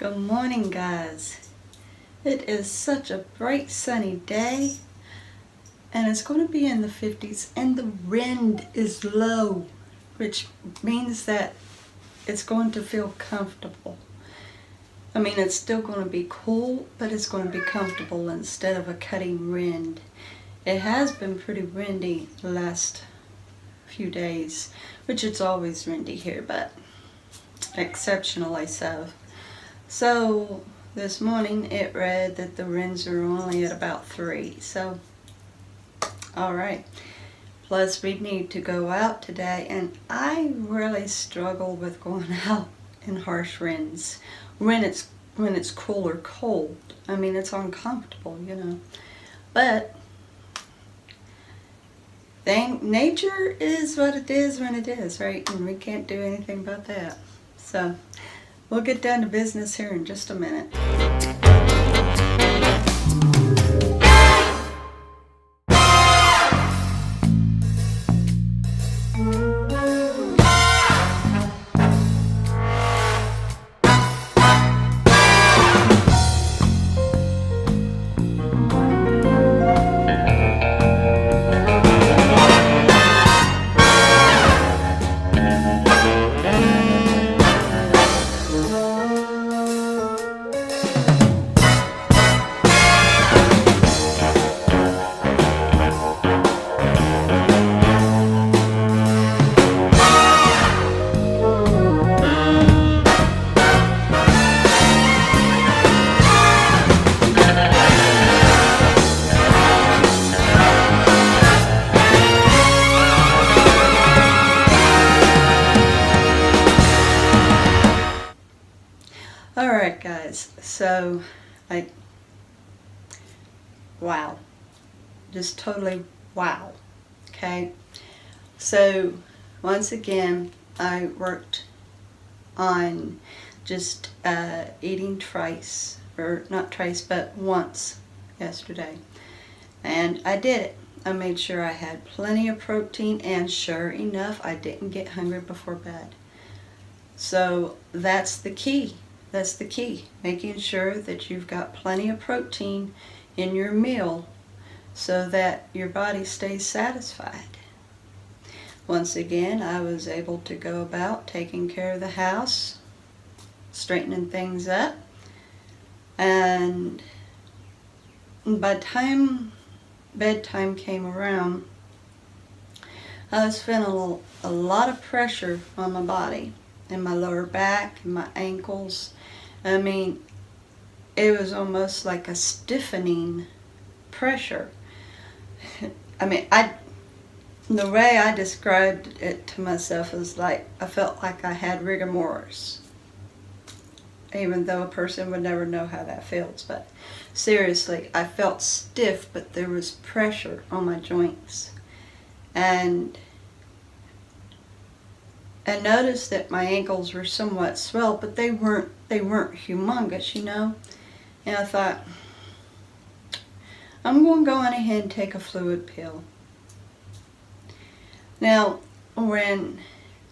Good morning, guys. It is such a bright sunny day, and it's going to be in the 50s, and the wind is low, which means that it's going to feel comfortable. I mean, it's still going to be cool, but it's going to be comfortable instead of a cutting wind. It has been pretty windy the last few days, which it's always windy here, but exceptionally so. So this morning it read that the winds are only at about 3. So, alright. Plus we need to go out today, and I really struggle with going out in harsh winds when it's cool or cold. I mean, it's uncomfortable, But nature is what it is when it is, right? And we can't do anything about that. So we'll get down to business here in just a minute. Alright, guys, so wow, just totally wow. Okay, so once again I worked on just eating twice, or not twice, but once yesterday, and I did it. I made sure I had plenty of protein, and sure enough, I didn't get hungry before bed. So that's the key. That's the key, making sure that you've got plenty of protein in your meal so that your body stays satisfied. Once again, I was able to go about taking care of the house, straightening things up, and by the time bedtime came around, I was feeling a lot of pressure on my body, in my lower back, and my ankles. I mean, it was almost like a stiffening pressure. I mean, the way I described it to myself is like I felt like I had rigor mortis, even though a person would never know how that feels. But seriously, I felt stiff, but there was pressure on my joints. And I noticed that my ankles were somewhat swelled, but they weren't humongous, And I thought, I'm going to go on ahead and take a fluid pill. Now, when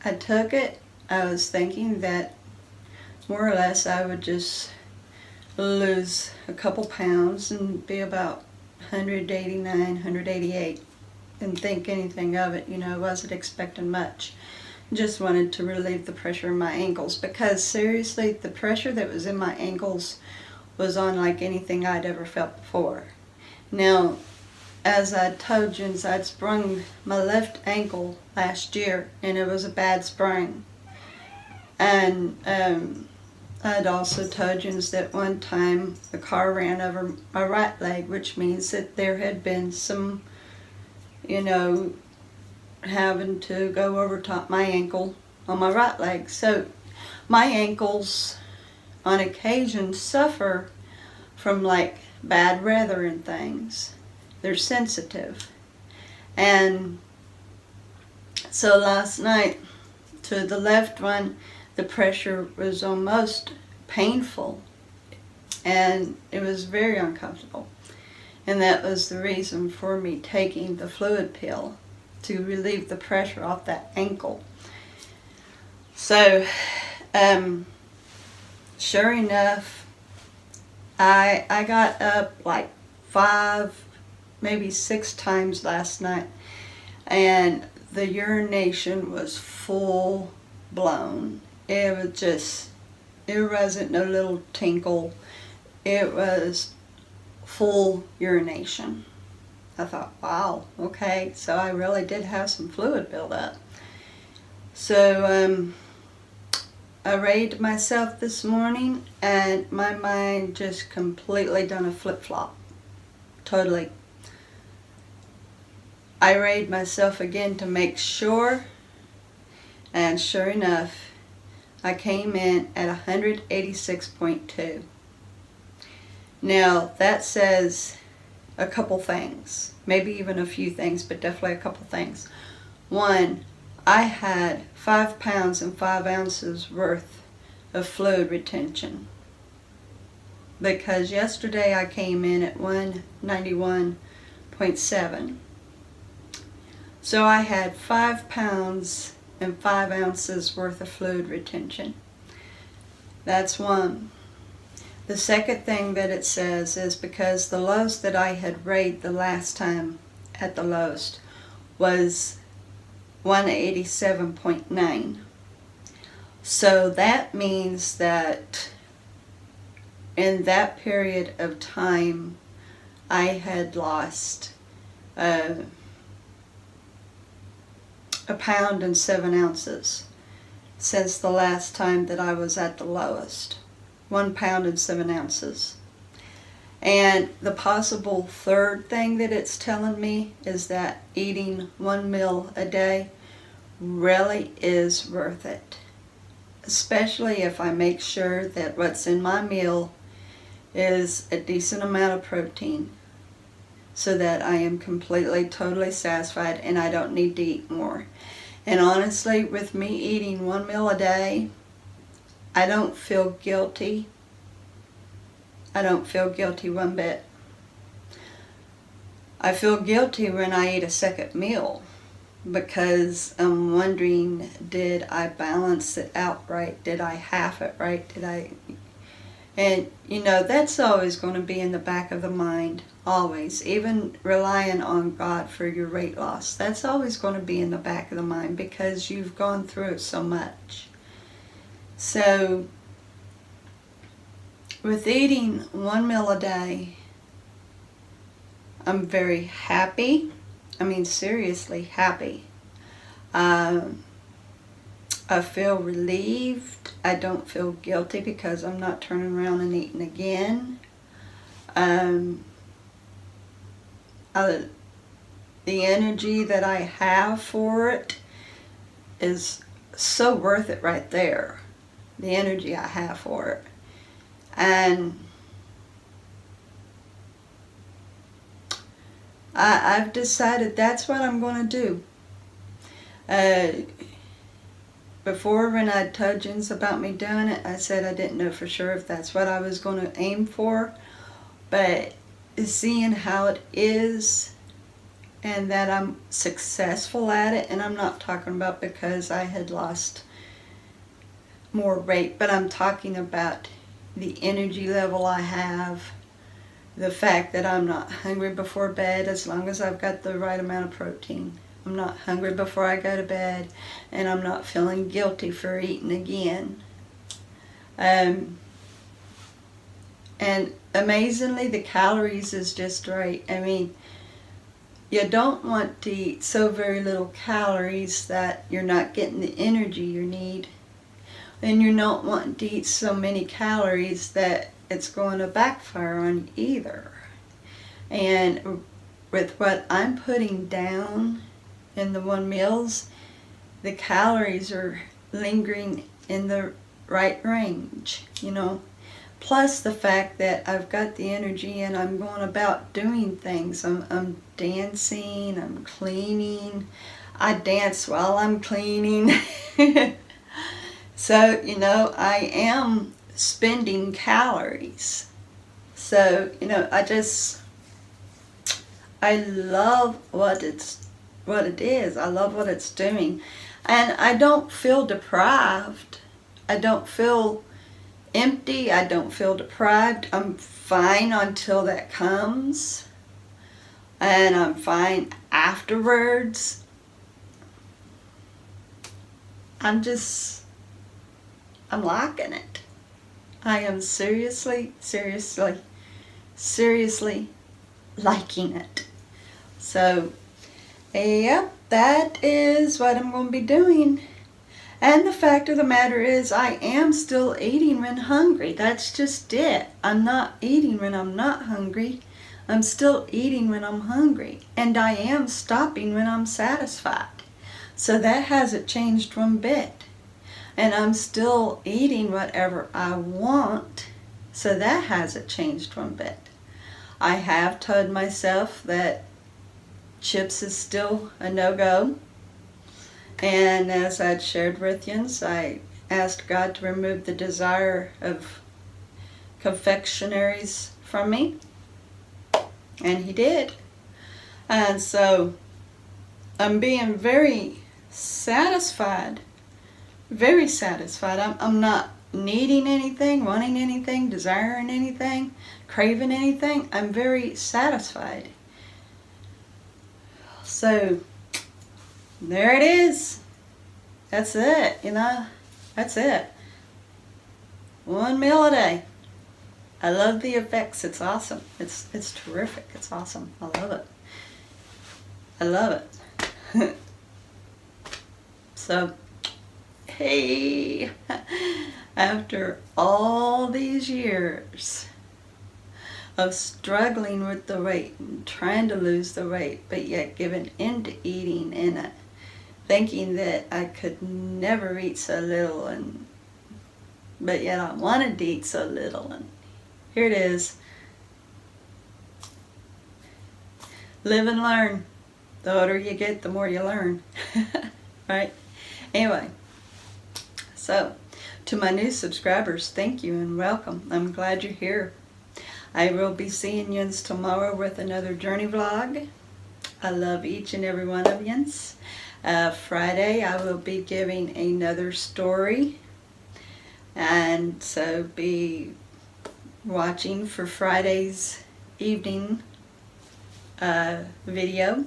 I took it, I was thinking that more or less I would just lose a couple pounds and be about 189, 188. Didn't think anything of it, wasn't expecting much. Just wanted to relieve the pressure in my ankles, because seriously, the pressure that was in my ankles was unlike anything I'd ever felt before. Now, as I told you, I'd sprung my left ankle last year, and it was a bad sprain. And I'd also told you that one time the car ran over my right leg, which means that there had been some, having to go over top my ankle on my right leg. So my ankles on occasion suffer from like bad weather and things. They're sensitive. And so last night, to the left one, the pressure was almost painful, and it was very uncomfortable. And that was the reason for me taking the fluid pill, to relieve the pressure off that ankle. So sure enough, I got up like 5, maybe 6 times last night, and the urination was full blown. It was just, it wasn't no little tinkle. It was full urination. I thought, wow, okay, so I really did have some fluid buildup. So I weighed myself this morning, and my mind just completely done a flip-flop. Totally. I weighed myself again to make sure, and sure enough, I came in at 186.2. Now, that says a couple things, maybe even a few things, but definitely a couple things. One, I had 5 pounds and 5 ounces worth of fluid retention, because yesterday I came in at 191.7. So I had 5 pounds and 5 ounces worth of fluid retention. That's one. The second thing that it says is because the lowest that I had weighed the last time at the lowest was 187.9. So that means that in that period of time I had lost 1 pound and 7 ounces since the last time that I was at the lowest. 1 pound and 7 ounces. And the possible third thing that it's telling me is that eating 1 meal a day really is worth it. Especially if I make sure that what's in my meal is a decent amount of protein, so that I am completely, totally satisfied and I don't need to eat more. And honestly, with me eating 1 meal a day, I don't feel guilty. I don't feel guilty one bit. I feel guilty when I eat a second meal, because I'm wondering, did I balance it out right? Did I half it right? And you know, that's always going to be in the back of the mind, always. Even relying on God for your weight loss, that's always going to be in the back of the mind, because you've gone through it so much. So, with eating 1 meal a day, I'm very happy. I mean, seriously happy. I feel relieved. I don't feel guilty because I'm not turning around and eating again. The energy that I have for it is so worth it right there. The energy I have for it. And I've decided that's what I'm going to do. Before, when I told Jens about me doing it, I said I didn't know for sure if that's what I was going to aim for. But seeing how it is, and that I'm successful at it, and I'm not talking about because I had lost more weight, but I'm talking about the energy level I have, the fact that I'm not hungry before bed as long as I've got the right amount of protein. I'm not hungry before I go to bed, and I'm not feeling guilty for eating again. And amazingly, the calories is just right. I mean, you don't want to eat so very little calories that you're not getting the energy you need. And you don't want to eat so many calories that it's going to backfire on you either. And with what I'm putting down in the 1 meals, the calories are lingering in the right range, you know. Plus the fact that I've got the energy and I'm going about doing things. I'm dancing, I'm cleaning. I dance while I'm cleaning. So, you know, I am spending calories. So, you know, I love what it is. I love what it's doing. And I don't feel deprived. I don't feel empty. I don't feel deprived. I'm fine until that comes. And I'm fine afterwards. I'm liking it. I am seriously liking it. So, yep, that is what I'm going to be doing. And the fact of the matter is, I am still eating when hungry. That's just it. I'm not eating when I'm not hungry. I'm still eating when I'm hungry. And I am stopping when I'm satisfied. So that hasn't changed one bit. And I'm still eating whatever I want. So that hasn't changed one bit. I have told myself that chips is still a no-go. And as I'd shared with you, I asked God to remove the desire of confectionaries from me. And He did. And so I'm being very satisfied. Very satisfied. I'm not needing anything, wanting anything, desiring anything, craving anything. I'm very satisfied. So there it is. That's it, That's it. One meal a day. I love the effects. It's awesome. It's terrific. It's awesome. I love it. I love it. So, hey, after all these years of struggling with the weight and trying to lose the weight, but yet giving in to eating and thinking that I could never eat so little, but yet I wanted to eat so little, and here it is. Live and learn. The older you get, the more you learn. Right? Anyway, so to my new subscribers, thank you and welcome. I'm glad you're here. I will be seeing you tomorrow with another journey vlog. I love each and every one of you. Friday I will be giving another story, and so be watching for Friday's evening video.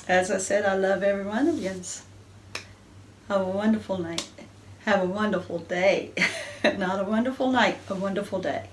As I said, I love every one of you. Have a wonderful night. Have a wonderful day. Not a wonderful night, a wonderful day.